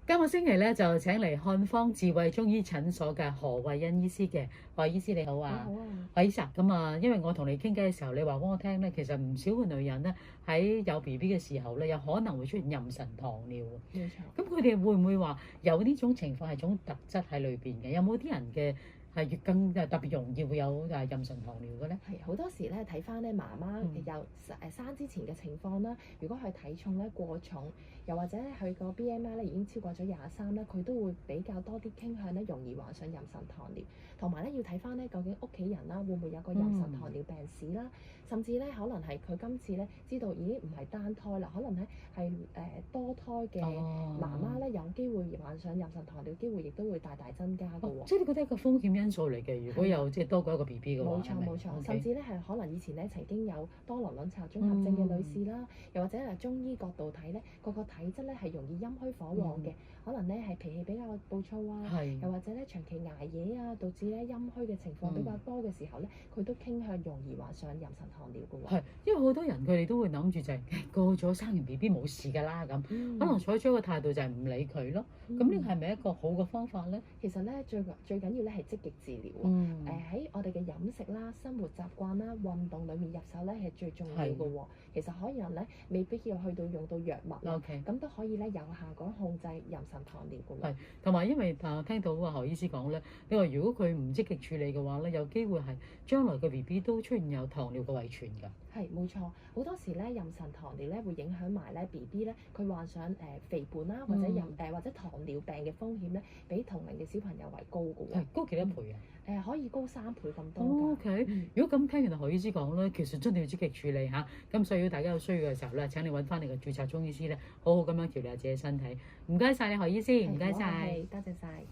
今個星期咧就請嚟漢方智慧中醫診所嘅何慧欣醫師嘅。何醫師你好啊。好啊。何醫生咁啊，因為我同你傾偈嘅時候，你話俾我聽咧，其實唔少嘅女人咧喺有 BB 嘅時候咧，有可能會出現妊娠糖尿。冇錯。咁佢哋會唔會話有呢種情況係種特質喺裏邊嘅？有冇啲人嘅係越更特別容易會有妊娠糖尿嘅咧？係好多時咧睇翻咧媽媽有生之前嘅情況啦，如果佢體重咧過重，又或者咧佢個 BMI 咧已經超過咗23啦，佢都會比較多啲傾向咧容易患上妊娠糖尿。同埋咧要睇翻咧究竟屋企人啦會唔會有個妊娠糖尿病史啦，甚至咧可能係佢今次咧知道已經唔係單胎啦，可能咧係多胎嘅媽媽咧有機會患上妊娠糖尿機會亦都會大大增加嘅喎。即係你覺得係一個風險因素嚟嘅，如果有即係多過一個 BB 嘅話。冇錯冇錯，甚至咧係可能以前咧曾經有多囊卵巢綜合症嘅女士啦，又或者係中醫角度睇咧，個體質咧係容易陰虛火旺嘅，可能咧係脾氣比較暴躁啊，又或者咧長期捱夜啊，導致咧陰虛嘅情況比較多嘅時候咧，佢都傾向容易患上妊娠糖尿嘅喎。係，因為好多人佢哋都會諗住就係過咗生完 BB 冇事㗎啦咁，可能採取一個態度就係唔理佢咯。咁呢個係咪一個好嘅方法咧？其實咧最緊要咧係積極治療喎。喺我哋嘅飲食啦、生活習慣啦、運動裡面入手咧係最重要嘅喎。其實可以人咧未必要去到用到藥物啦，咁都可以咧有效咁控制妊娠糖尿嘅喎。係，同埋因為聽到何醫師講咧，你話如果佢唔積極處理嘅話咧，有機會係將來嘅 BB 都出現有糖尿嘅遺傳㗎。係冇錯，好多時咧妊娠糖尿咧會影響埋咧 BB 咧，佢患上肥胖啦，或者糖尿病嘅風險咧，比同齡嘅小朋友為高嘅喎。係高幾多倍啊？可以高3倍咁多㗎。OK，如果咁聽完何醫師講咧，其實真係要積極處理嚇。咁所以如果大家有需要嘅時候咧，請你揾翻你嘅註冊中醫師咧，好好咁樣調理下自己身體。唔該晒你何醫師，唔該晒。多謝晒。